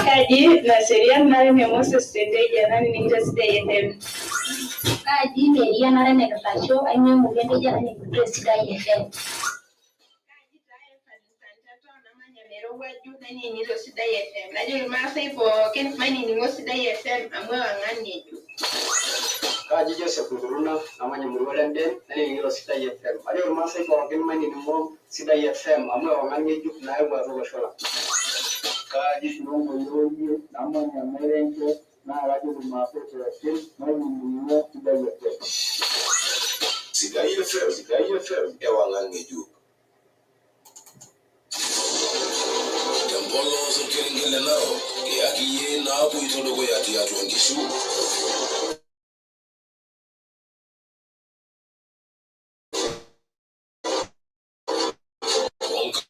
Kaji na sheria nare ne Moses Sendeja nani ninja sidai FM. Kaji media nare ne katasho ainye mugende jana ne kutre sidai FM. Kaji tae fadisanta na manya mero waju nani nizo sidai FM. Najua masai po ken mani ningo sidai FM amwe wangani ju. Kaji Joseph Nguruna namanya Murwalende nani nizo sidai FM. Najua masai po ken mani ningo sidai FM amwe wangani ju na ewa rogo shola. Kaji Shungo Yogi namanya Merenke na wajuru maafete ya kim mani ningo sidai FM. Sidai FM ewa wangani ju. Tempolo zokengele nao yakiye na hapo itodogo yati atuangishu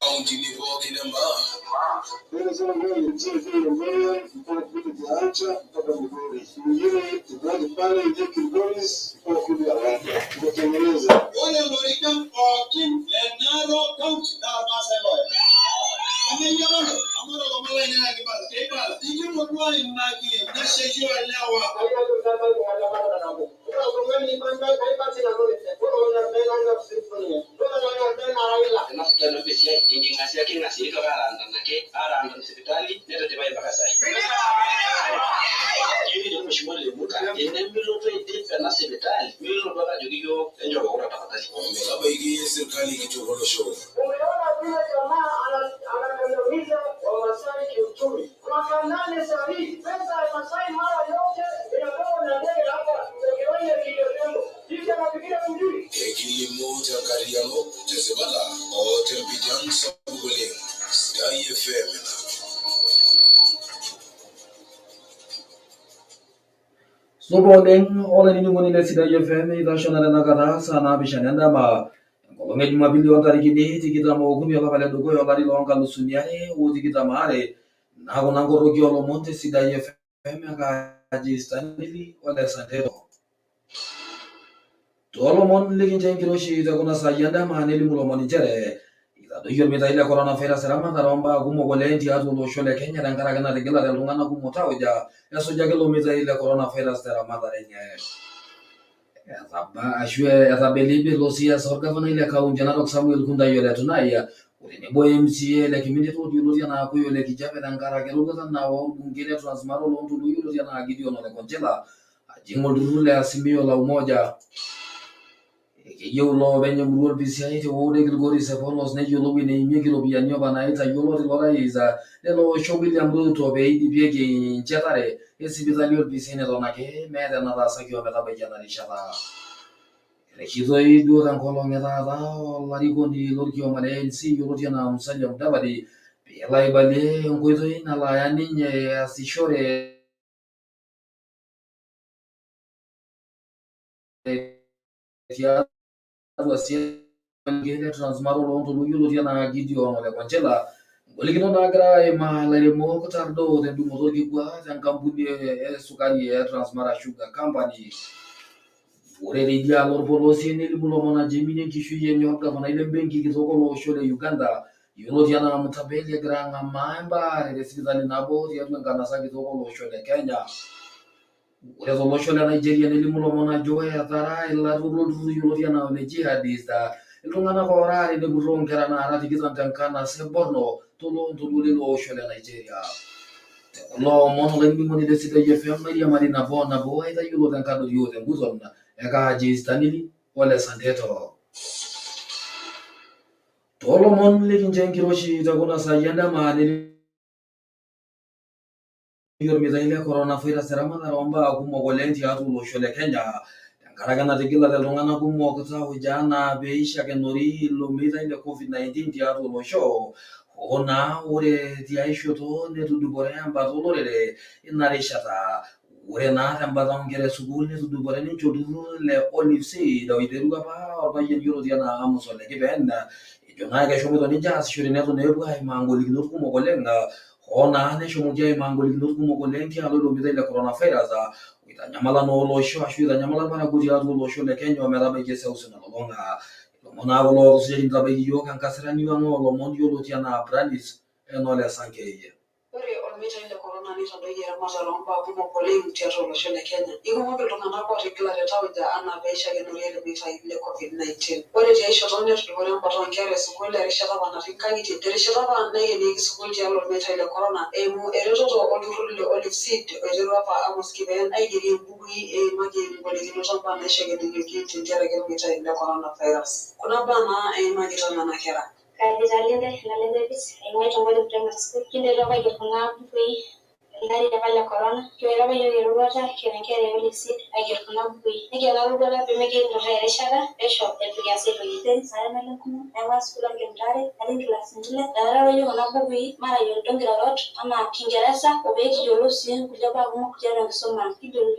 County ni voki namba Sasa ngoni nzuri mbele kwa kitu kiacha mpaka mgori. Mwingine tukaje pale ile Kilgoris kwa kuja hapo. Kutengeneza. Wale Amerika King Lenaro County na Maselo. Ameyona amoro kama wewe ni akipata. Kipala. Ndio mtu anaki na shejo elewa. Hayo sasa ni wala mara na mambo. Kwa ngani banda kaipati na ngoni. Kwa na mbele na sifuni. Kwa na mbele na raila. Na kitendo pesa yenye ngasi yake ngasi kama aranda hospitali ndio tibai mpaka sasa. Hivi ndio mshimole muka. Ene miloto itifa na hospitali. Milo baka jogio enjo kwa tafadhali. Baba hii serikali kitogolo show. Umeona vile jamaa anakandamiza Wamasai kiuchumi. Kwa nane sahihi pesa ya Masai mara yote inapewa na ndege hapa kwenye kilimo. Hivi anafikiria mjui. Kilimo cha Kariano, Jezebala, Hotel Bijan Sabugole, Sky FM. Sobodeng oleh ini muni Sky FM ita shonara nakara sana bishanenda ma ngolonge Jumapili wa tariki ni tikita mo gumi wa pale dogo yolari longa lusumiane u tikita mare na ngoro giolo monte Sky FM akaji stanili wala santero Tolomon legin chen kiroshi ita kuna sayanda maneli mulomoni jere ita do yomita ile corona virus rama taromba gumo golenti atu lo shole Kenya dangara kana regela de lungana gumo taoja yaso jagelo mita ile corona virus rama tarenya Azaba ashwe azabelibe losia sorga vana ile kaunja na Samuel Kunda yole tunaya ulini boy MCA le kimini to yulo na ko yole kijabe dangara ke lugo na wa bungile transmaro lo ndu yulo na agidio no le konjela jingo durule asimio la umoja Yolo venye mruol bisiani te wode Grigori Sefolos ne yolo bine imegilo bianyo banaita yolo lora iza lelo shobili amruto be idi biege chatare esibizali bisiane donake meda na rasa kyo meta bejana rishala Rekizo idu ran kolonga da lari goni lorkio mane si yolo tiana musanya mdabadi pela ibale ngoizo ina la yani nye asishore ya Asia ngene transmaro lonto luyo tiana gidio no le konjela Oligino nagra e malere mo tardo de motor ki kwa kampuni sukari ya Transmara Sugar Company ore idialo orpolosie nelimu lomon ajo iminie enkishui enye orgavanai lembenki kitok olosho le Uganda yioloti enaa Mutabeli egira ang'amaa embaare tesipitali nabo tiatua enkanasa kitok olosho le Kenya. Ore tolosho le Nigeria nelimu lomon ajo etara ilaturok lolturrur yioloti enaa ole jihadist iltung'anak oora are nepurroo nkera naara 20 tenkanasa e Borno toloontoluo lilo osho le Nigeria. Kulo omon olainining'oni le Sidai FM mairiamari nabo aitayiolo tenkadori o tenguton Kaji Stanley Ole Santeto. Tolomon likincho enkiroshi tekuna saai endama ormeitai le coronavirus eramatare ombaa kumok oleng tiatua olosho le Kenya tenkaraki enatigilate iltung'anak kumok tauja anaa peishakenori ilo meitai le COVID-19 tiatua olosho. Hoo naa ore tiai shoto netudupore embata olorere ina rishata. Ore naa tembata onkera esukuul netudupore ninche olturrur le Olive Seed oiterua apa orpayian yioloti enaa Amos Ole Kipen ejo naa keshomoito ninche aasishore neton epuo aimaa ngolikinot kumok oleng. Hoo naa neshomoki aimaa ngolikinot kumok oleng tialo ilo meitai le coronavirus oitanyamala naa olosho ashu itanyamala irparakuo tiatua olosho le Kenya ometabaiki eseuseu nalulung'a. Ilomon naa kulo otusujaki nitabaiki yiok enkasirani ang' oolomon yioloti enaa Branis Enole Sankei. Ore ormeitai le corona nitadoyie eramatare ombaa kumok oleng tiatua olosho le Kenya. Ikumok iltung'anak ootigilate tauja anaa peishakenori ele meitai le COVID-19. Ore tiai shoto netudupore embata oonkera esukuul erishata apa natii nkang'itie terishata apa naikenieki sukuul tialo ormeitai le corona eimu eretoto olturrur le Olive Seed oiterua apa Amos Kipen aigerie mbukui eimaki ngolikinot ombaa naishakenorieki tenkaraki ormeitai le coronavirus. Kuna baa naa eimakita nena kera. Naleng aing'ua Tong'ole Primary School. Kinterutua apa aiger kuna bukui olari apa le corona. Kiwaita apa yiok eroruata kira nkera e Olive Seed aiger kuna bukui. Nikiwota eroruata pemekiturraa erishata pesho eitu kias ai toki. Naleng kumok naing'ua sukuul orkimutare natii nkilasini ile. Ewaita apa yiok kuna bukui matayiolito nkirorot anaa Kingeresa opeekiyiolou sii nkulie baa kumok tiatua enkisuma. Kiyiolou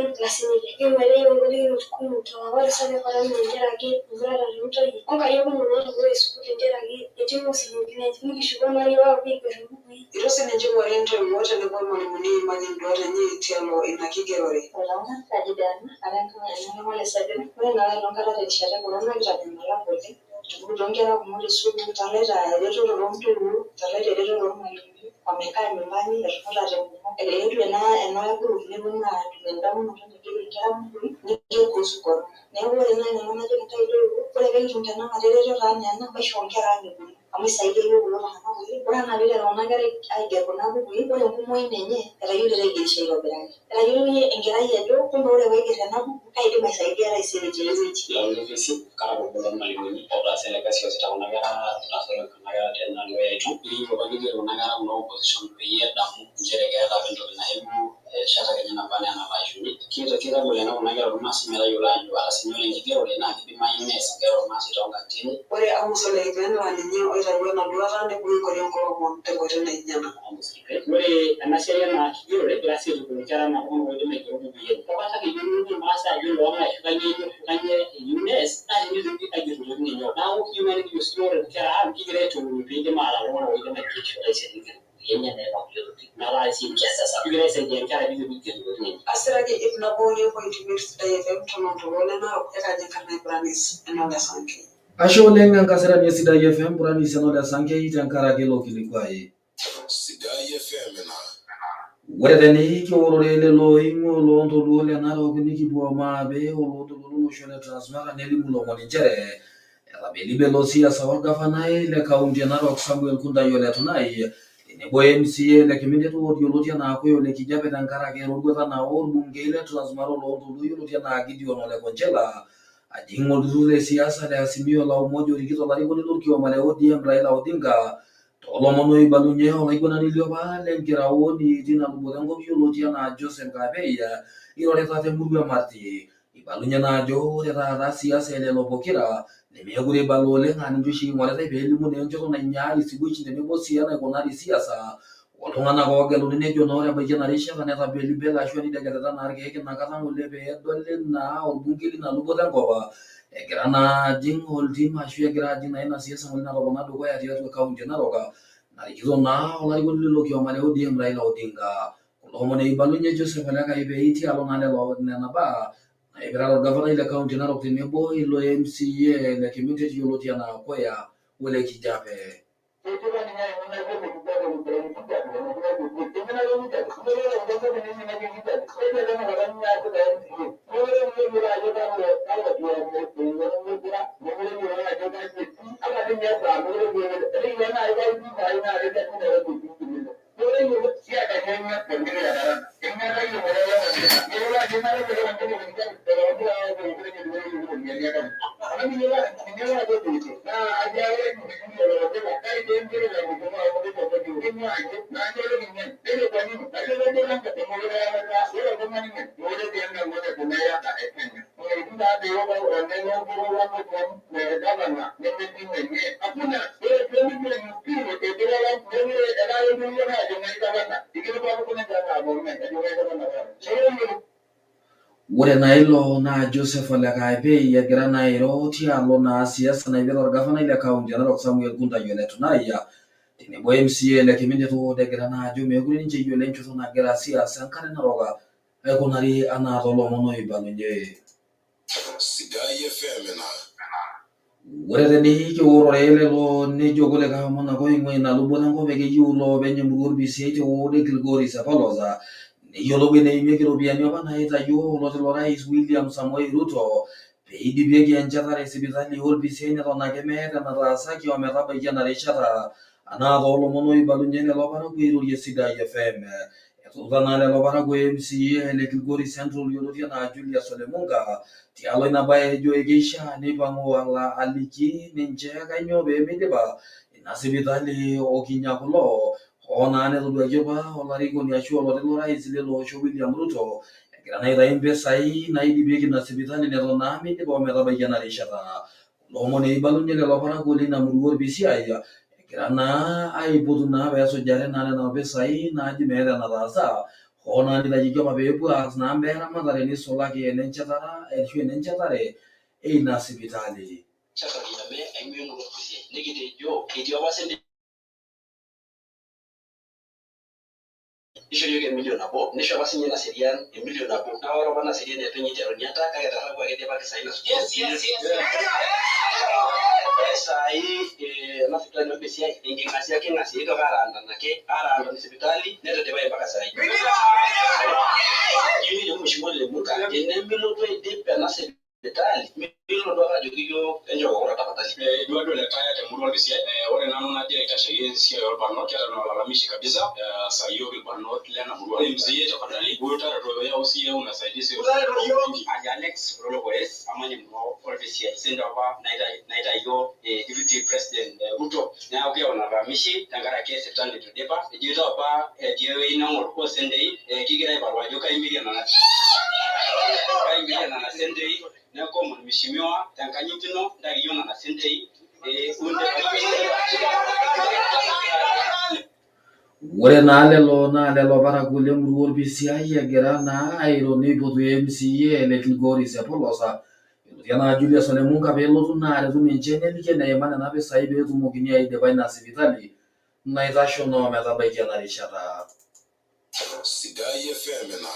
nkilasini ile. Kiwaita yiok ngolikinot kumok ore sababu e corona tenkaraki enkirorot ontoyie onkayiok kumok ore sukuul tenkaraki etii ng'uesin nikishuko naa yiok aiger imbukui. Itu sininche ing'ori intoiwuo tenebo irmalimuni eimaki induat enye tialo ina kigerore. Ore naa enkata terishata e corona kitanyamala oleng. Etupukutuo nkera kumok tesukuul talaita eretoto oontoiwuo talaita eretoto ormalimuni omekaa nyumbani etuputate kumok. Eetuo ena group neponu aatum endamunoto naigeri nkera mbukui nikipuo corona. Neeku ore nai nanu najoki ntae toiwuo ore peekitum tenakata eretoto enaa ena maishoo nkera ang' ebulu amu isaidia yiok kulo tung'anak oleng. Ore enaa piiteru kuna kera aiger kuna bukui ore enkumooi enye etayiolito aigerisho aitobiraki. Etayiolo enkerai ajo kumbe ore paiger ena buku kaidim aisaidia taisere tiai wueji. Olive Seed karabulu ormalimuni otaasa ele kasi oosita kuna kera etaasaki kuna kera tenaalo eetu. Nikipuo apa niger kuna kera kuna opposition peyie edamu nchere keeta apa entoki naimu erishata kenya naba enaa enapaashuni. Kitagol ena kuna kera ormaasai metayiolo ajo ata siinye ore enkigerore naa kidimayu nees inkera ormaasai toonkang'itie enye. Ore Amos Ole Kipen laa ninye oitawuo ena duata neibung'i nkoriong kulo omon tenkoitoi naijo ena. Ore ena siai ena kigerore egira sii aitubulu nkera naa kumok oidim aigero mbukui enye. Kata kiyieu irmaasai ajo loong'ae ashu kanyio eyieu nees naa tenitoki aiger ntokitin enye. Neeku kiyieu naa nikijo siyiok ore nkera ang' kigira aitubulu piidim ataa iltung'anak oidim aigerisho taisere enye neeta kulie tokitin. Metaa sii nkias sasa kigira aisaidia nkera piidim aiger ntokitin enye. Asiraki ip nabo yiok oitumia Sidai FM toloontoluo le Narok ekaji enkarna Branis Enole Sankei. Ashe oleng enkasirani e Sidai FM Branis Enole Sankei tenkaraki ilo kilikuai. Sidai FM ena. Ore tenikiorore lelo oing'ua oloontoluo le Narok nikipuo maape oloontoluo lolosho le Transmara nelimu ilomon nchere etabelibelo siasa orgavanai le kaunti e Narok Samuel Kundai Ole Tunai tenebo MCA le Kimindet yioloti enaa Ole Kijape tenkaraki eroruata nao orbungei le Transmara oloontoluo yioloti enaa Gideon Ole Konchela ajing' olturrur le siasa le Azimio la Umoja orikito olarikoni lorkioma le ODM Raila Odinga toolomon oibalunye olaiguanani liopa lenkiraoni tina luboto enkop yioloti enaa Joseph Kapei irorita temurua e Marti. Ibalunye naa ajo ore taata siasa elelo pokira nemeekure ibala oleng aa ninche oshi ing'oritae peelimu naa enchoto nainyaa isibuitin tenebo sii enaikunari siasa oltung'anak oogeluni nejo naa ore ebaiki ena rishata netabelibela ashu nideketeta naa irkeek inakata ng'ole peedoli naa orbungei lina luboto enkop egira naa ajing' oltim ashu egira ajing' naa ina siasa ng'ole natopona dukuya tiatua kaunti e Narok narikito naa olarikoni lilo kioma le ODM Raila Odinga. Kulo omon eibalunye Joseph Ole Kapei tialo naa nena baa Egira gavana ile kaunti Narok tenebo ilo MCA le community yioloti anaa Koya Wole Kijape. Ore na ilo na Joseph Ole Kaipei egira na airo tialo na siasa naipirta orgavana ile kaunti Narok Samuel Guntai Letunai tenebo MCA le community egira na ajo mekure ninche eyiolo enchoto nagira siasa enkare Narok aikunari anaa tolomon oibalunye. Sidai FM ena. Ore tenikiorore lelo nejo kulikae omon ake oing'ua ina luboto enkop keyieu iloopeny emurua orbisiai teode Kilgoris Sepalosa neyiolou eneimieki iropiyiani apa naitayio oloti lorais William Samoei Ruto peidipieki enchetare esipitali orbisiai neton ake meeta enataasaki ometabaiki ena rishata anaa toolomon oibalunye lelo parakuo eirorie Sidai FM. Etuuta naa lelo parakuo MCA le Kilgoris Central yioloti anaa Julius Ole Munga tialo ina baye ejo keishaa neipang'u aliki ninche kanyoo peemeidipa ina sipitali okinya kulo hoo naa netoduaki apa olarikoni ashu oloti lorais lelo osho William Ruto egira naa aitayu impisai naidipieki ina sipitali neton naa meidipa ometabaiki ena rishata. Loomon eibalunye lelo parakuo lina murua orbisiai egira naa aipotu naa peesujare naa nena pisai naaji meeta enataasa hoo naa nitayioki apa peepuo aas naa mbaa eramatare nisulaki enenchetare eina sipitali. Ishorioki emilion nabo, nisho apa sinye Naserian emilion nabo. Naa ore apa Naserian eitu ninye iteru niata kake etarraku ake idipaki saai saai ena sipitali orbisiai enking'asia king'asia eitoki aaraandan sipitali netu idipayu mpaka saai. Kijo Mheshimiwa Ole Munga tenemilotu aidip ena sipitali milotu ake ajoki iyiok enchoo kura tafadhali. Eduardo Letaya temurua orbisiai. Ore nanu nagira aitasheki esiai orbarnot keeta malalamishi kabisa saa yiok irbarnot lena murua. MCA tafadhali utareto yao siye unasaidia Alex Rolokores amanye murua orbisiai senda apa naitayio deputy president Ruto neeku keona malalamishi tenkaraki sipitali neitu idipa ejoito apa etii ewueji nang'or sentei kigira aiparu ajo kaimirie nena sentei neeku mheshimiwa tenkanyit ino ntaki iyiok nena sentei Ore naa lelo parakuo lemurua orbisiai egira naa airo neipotu MCA le Kilgoris Sepalosa yioloti anaa Julius Ole Munga peelotu naa aretu ninche neliki eneima nena pisai peetumokini aidipa ina sipitali naitasho naa ometabaiki ena rishata. Sidai FM ena.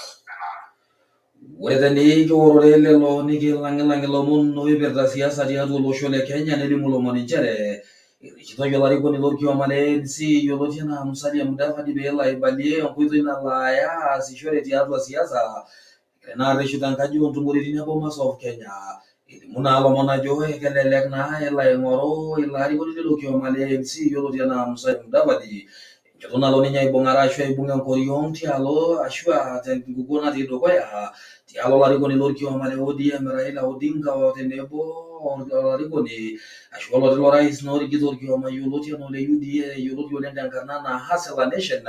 Ore tenikiorore lelo nikilang'ilang'i ilomon oipirta siasa tiatua olosho le Kenya nelimu ilomon nchere erikitoi olarikoni lorkioma le ANC yioloti anaa Musalia Mudavadi peelo aibalie enkoitoi nalo aya aasishore tiatua siasa egira naa arreshu tenkaji oontumoritin e Bomas of Kenya. Elimu naa ilomon ajo kelelek naa elo aing'oru ilo arikoni lilo kioma le ANC yioloti anaa Musalia Mudavadi enchoto nalo ninye aibung'are ashu aibung' enkoriong tialo ashu tenkukuo natii dukuya tialo olarikoni lorkioma le ODM Raila Odinga otenebo olarikoni ashu oloti lorais naa orikito orkioma yioloti anaa ole UDA yioloti oleng tenkarna naa Hustler Nation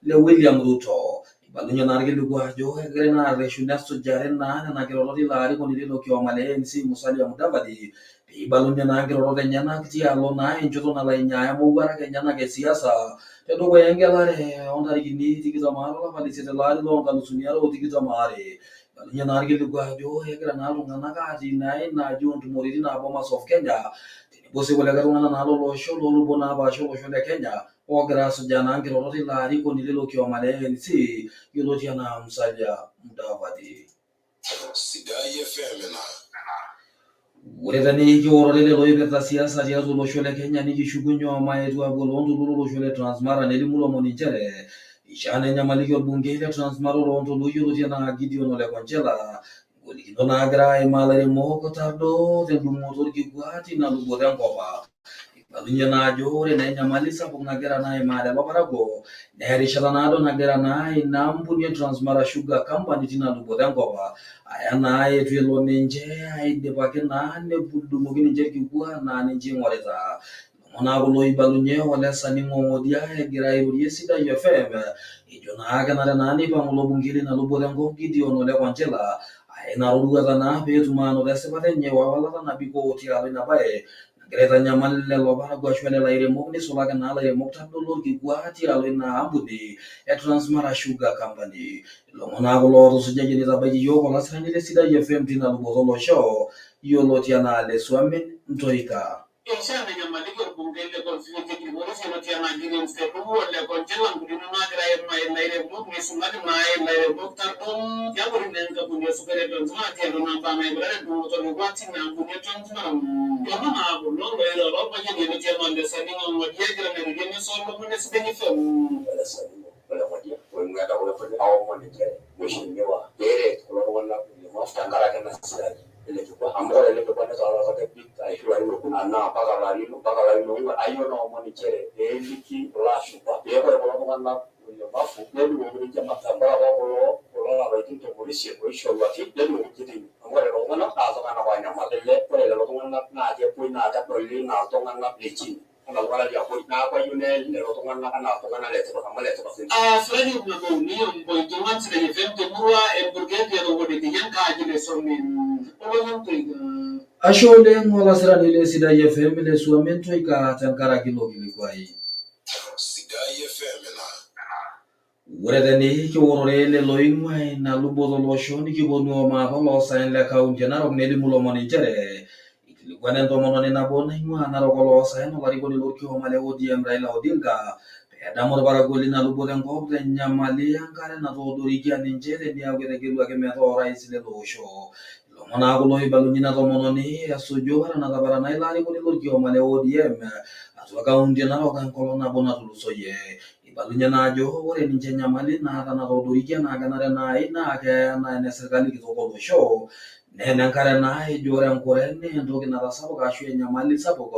le William Ruto. Ibalunye naa irkiliku ajo egirai naa arreshu nesujare naa nena kirorot ilo arikoni lilo kioma le ANC Musalia Mudavadi peibalunye naa nkirorot enyenak tialo naa enchoto nalo ainyaaya mowuarak enyenak esiasa tedukuya engelare oontarikini 22 olapa leisiet ele ari loonkalusuni are otikitam aare. Ibalunye naa irkiliku ajo egira naa iltung'anak atii naa ina aji oontumoritin Bomas of Kenya tenebo sii kulikae tung'anak naa lolosho loolubo naapaasha olosho le Kenya ogira asujaa naa nkirorot ilo arikoni lilo kioma le ANC yioloti anaa Musalia Mudavadi. Sidai FM na. Ore tani kiorore lelo ipirta siasa tiatua olosho le Kenya nikishukunye omaetu apuo loontoluo lolosho le Transmara nelimu lomon nchere ishaa nenyamaliki orbungei le Transmara loontoluo yioloti enaa Gideon Ole Konchela ngolikinot naagira aimaa ilairemok tado tendung'oto orkikua tina luboto enkop. Ibalunye naa ajo ore naa enyamali sapuk nagira naa aimaa lelo parakuo naa erishata naado nagira naa ina ampuni e Transmara Sugar Company tina luboto enkop aya naa etu elo ninche aidipaki naa nedung'oki ninche orkikua naa ninche ing'orita. Ilomon naa kulo ibalunye Ole Saning'o Ng'odia egira airorie Sidai FM ejo naa kenare naa neipang'u ilo bungei lina luboto enkop Gideon Ole Konchela aya ina roruata naa peetum aanoto esipata enye wewalata nabikoo tialo ina baye nagira aitanyamal lelo parakuo ashu lelo airemok nisulaki naa ilairemok tado lorkikua tialo ina ampuni e Transmara Sugar Company. Ilomon naa kulo ootusujayie nitabaiki yiok olasirani le Sidai FM tina luboto olosho yioloti enaa Lesuamin Ntoika. Ishaa nenyamaliki orbungei le Constituency yioloti enaa Gideon Ole Konchela ngolikinot naagira aimaa ilairemok nisulaki naa ilairemok tardom tiabori naa enkampuni esukari e Transmara tialo naa mbaa naipirare endung'oto orkikua tina ampuni e Transmara. Ilomon naa kulo loiro lorpayian yioloti enaa Ole Saning'o Ng'odia egira airorie misa oolomon le Sidai FM. Ole Saning'o Ole Ng'odia oing'uaa kulo aomon ninche mheshimiwa peeret kulo tung'anak tenkaraki ena siai ele kikua amu ore ele kikua netaaraka kebik ashu ilarin okuni anaa mpaka ilarin ong'uan ayieu naomon nchere peeliki kulo ashumpa pee ore kulo tung'anak ulemavu nedung'oki ninche mpaka apa kulo lapaitin tomon oisiet oishoruaki nedung'oki tine amu ore lelo tung'anak naa iltung'anak oonyamal. Ore lelo tung'anak naa kepuoi naa kedoli enaa iltung'anak le chini enaa iltung'anak liabori neeku ayieu neyeli lelo tung'anak enaa iltung'anak letipat amu letipat ninche. Sirani Mnabouni ompointung'an Sidai FM temurua Emburget etowuodiki enkaaji Lesuamin Ole Ntoika. Ashe oleng olasirani le Sidai FM Lesuamin Ntoika tenkaraki ilo kilikuai. Sidai FM na. Ore tani kiorore lelo oing'uaa ina luboto olosho nikiponu omaapa loosaen le kaunti e Narok nelimu lomon nchere ikilikuana entomononi nabo naing'uaa Narok oloosaen olarikoni lorkioma le ODM Raila Odinga peedamu irparakuo lina luboto enkop tenyamali enkare natoodorikia ninche teniaku etegeluaki metaa orais lele osho. Ilomon naa kulo ibalunye ina tomononi esuju natapara ilo arikoni lorkioma le ODM atua kaunti e Narok enkolong' nabo natulusoyie. Ibalunye naa ajo ore ninche enyamali naata natoodorikia naa kenare naai naa keya naa ene sirkali kitok olosho naa enenkare naa ejo ore enkure naa entoki natasapuka ashu enyamali sapuk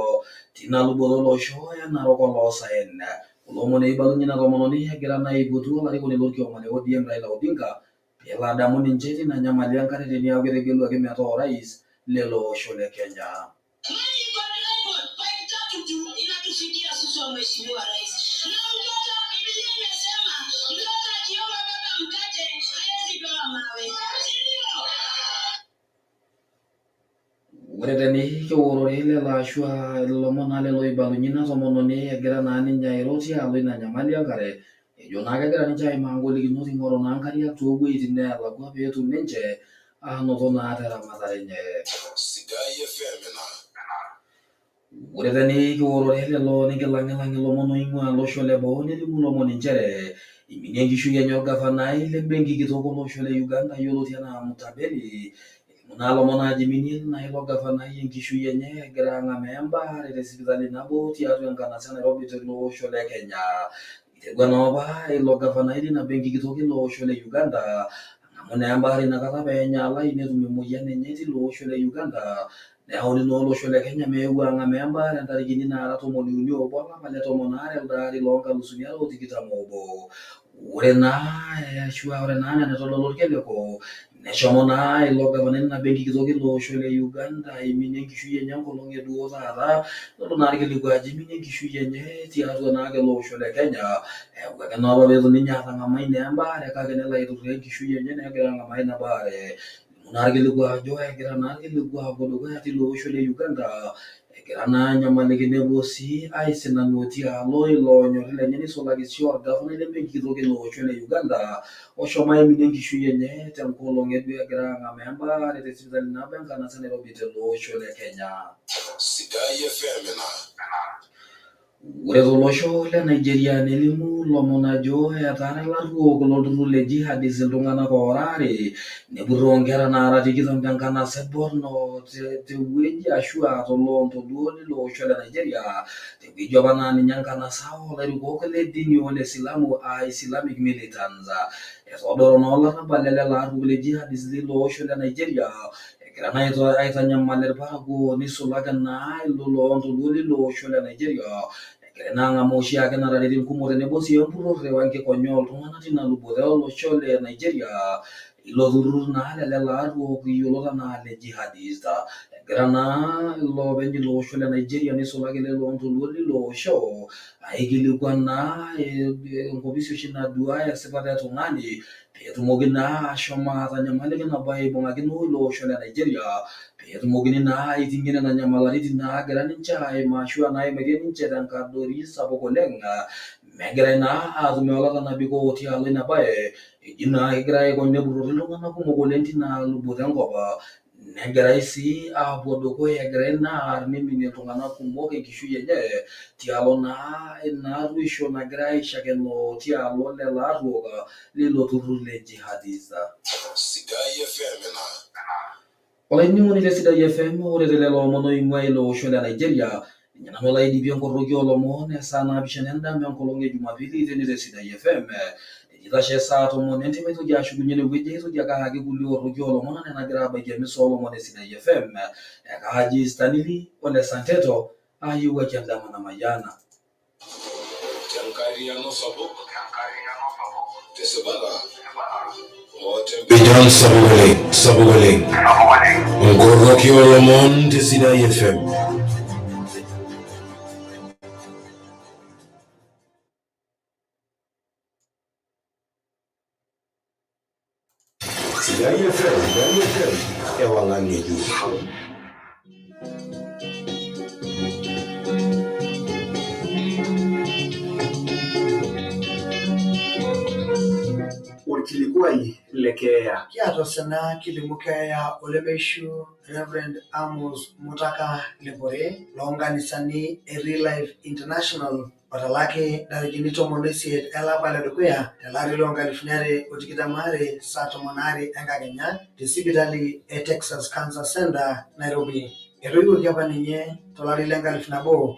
tina luboto olosho e Narok oloosaen. Kulo omon ibalunye ina tomononi egira naa aipotu olarikoni lorkioma le ODM Raila Odinga peelo adamu ninche tina nyamali enkare teniaku etegeluaki metaa orais lele osho le Kenya. Ore tani kiorore lelo ashu ilomon naa lelo ibalunye ina tomononi egira naa ninye airo tialo ina nyamali enkare ejo naa kegira ninche aimaa ngolikinot ing'oru naa nkariak toowueitin neelakua peetum ninche aanoto naa teramatare enye. Sidai FM na. Ore tani kiorore lelo nikilang'ilang'i ilomon oing'uaa olosho le boo nelimu ilomon nchere iminie enkishui enye orgavanai le benki kitok olosho le Uganda yioloti enaa Mutabeli. Elimu naa ilomon ajo iminie naa ilo gavanai enkishui enye egira ang'amaa embaare te sipitali nabo tiatua enkanasa e Nairobi tele osho le Kenya. Iterua naa apa ilo gavanai lina benki kitok ilo osho le Uganda ang'amu naa embaare inakata peenyalai netum emoyian enye tilo osho le Uganda. Neyauni naa olosho le Kenya meeu ang'amaa embaare ntarikini naara 31 olapa le tomon aare elde ari loonkalusuni are otikitam oobo. Ore naa enaa enitodolu irkiliku neshomo naa ilo gavanai lina benki kitok ilo osho le Uganda aiminie enkishui enye enkolong' eduo taata nelo naa irkiliku ajo iminie enkishui enye tiatua naake ele osho le Kenya eeku ake naa apa peetu ninye atang'amai naa embaare kake nelo aiturraa enkishui enye negira ang'amaa ina baare. Naa irkiliku ajo egira naa irkiliku aapuo dukuya tilo osho le Uganda egira naa nyamalitin epuo sii aisinanu tialo ilo onyori lenye nisulaki sii orgavanai le benki kitok ilo osho le Uganda oshomo aiminie enkishui enye tenkolong' eduo egira ang'amaa embaare te sipitali nabo enkanasa Nairobi tele osho le Kenya. Sidai FM na. Ore tolosho le Nigeria nelimu lomon ajo etaara ilaruok lolturrur le jihadist iltung'anak oorare nepurroo nkera naara 20 tenkanasa Borno tewueji ashu toloontoluo lilo osho le Nigeria tewueji apa naa ninye enkanasa oolairukok le dini olesilamu Islamic Militants. Etodoro naa olarrabal lelo aruok le jihadist lilo osho le Nigeria egira naa aitanyamal irparakuo nisulaki naa ilo loontoluo lilo osho le Nigeria egira naa ang'amaa oshiake nararitin kumok tenebo sii empurrore wenkikonyaa oltung'anak tina luboto olosho le Nigeria ilo turrur naa lelelo aruok yiolot enaa le jihadist. Egira naa iloopeny ilo osho le Nigeria nisulaki lelo oontoluo lilo osho aikilikuan naa enkopisi oshi naduaya esipata etung'ani peetumoki naa ashomo atanyamaliki ina baye ibung'akino ilo osho le Nigeria peetumokini naa aiting'ie nena nyamalaritin naagira ninche aimaa ashu naimaitie ninche tenkadori sapuk oleng'. Megirai naa aatum eolata nabikoo tialo ina baye eji naa kegirai aikony nepurrori iltung'anak kumok oleng' tina luboto enkop. Negirai sii aapuo dukuya egirai naa aarr niminie iltung'anak kumok enkishui enye tialo naa ina arruisho nagirai aishakenoo tialo lelo arruok lilo turrur le jihadist. Sidai FM ena. Olainining'oni le Sidai FM ore telelo omon oing'ua ilo osho le Nigeria ninye nanu olaidipie nkoroki oolomon esaa 7 endama enkolong' e Jumapili tene te Sidai FM. Itashe saa 10 enteipa aitoki ashukunye inewueji aitoki ake aaki kulie orroki oolomon enaa enagira aabaiki emisa oolomon e Sidai FM. Ekaaji Stanley Ole Santeto ayiewuaki endama namayiana. Tenkariano sapuk. Tesipata. Bijan sapuk oleng'. Nkoroki oolomon te Sidai FM. Sidai FM, ewang'ani juu. Orkilikuai le keeya. Kiata sana kilimu keeya olemeishu Reverend Amos Mutaka Lepore loonkanisani e Real Life International otalaki ntarikini 18 elapa ledukuya tolari loo 2022 saa 12 enkakenya te sipitali e Texas Cancer Center, Nairobi. Etoiwuoki apa ninye tolari le 1989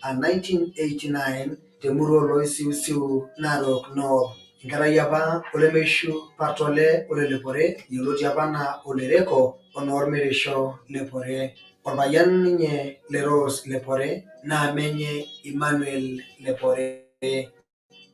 1989 temurua oloisiusiu Narok North. Enkerai apa olemeishu Partole Ole Lepore yioloti apa anaa Olereko onoormirisho Lepore. Orpayian ninye le Rose Lepore naa menye Emmanuel Lepore.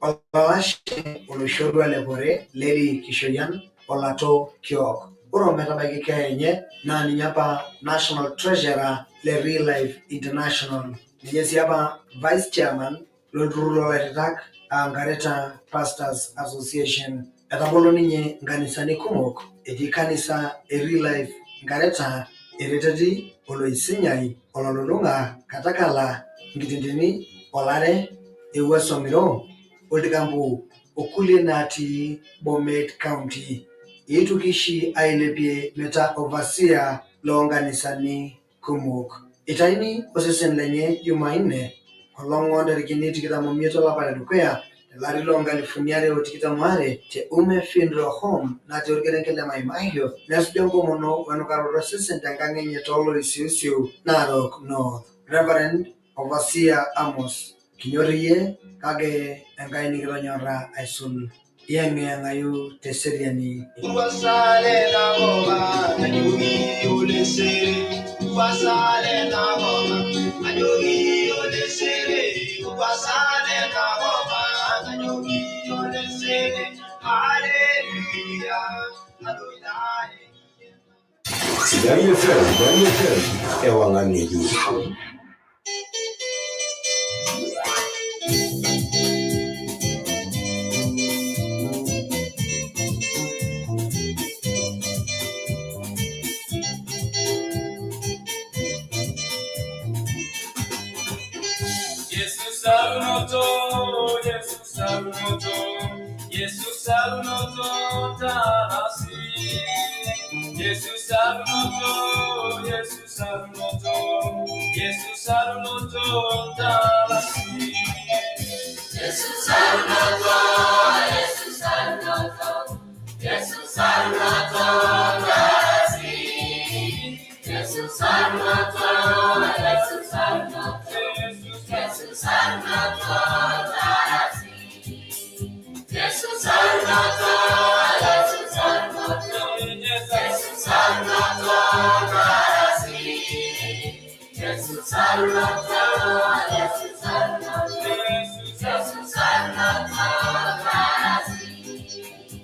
Olalashe oloishorua Lepore Lady Kishoyan Olato Kiok. Ore ometabaiki keeya enye naa ninye apa National Treasurer le Real Life International. Ninye sii apa Vice Chairman lolturrur loolairitak Ngareta Pastors Association. Etabolo ninye nkanisani kumok etii kanisa e Real Life Ngareta, Ereteti, Oloisinyai, Ololulung'a, Katakala, Nkitindini, Olare, Ewuaso Ngiro, Oltikampu okulie natii Bomet County. Eetuo oshi ailepie metaa overseer loonkanisani kumok. Itaini osesen lenye Jumanne olong' ntarikini 25 olapa ledukuya tolari loo 2022 te Ume Funeral Home natii orkerenket le Maimahiu nesuja enkomono wenukaroto osesen tenkang' enye tooloisiusiu Narok North. Reverend Overseer Amos, kinyorr iyie kake Enkai nikitonyorra aisul. Iyeng'iyeng'ayu teseriani. Sidai FM, ewang'ani juu. Jesus salunoto tarasi. Jesus salunoto Jesus,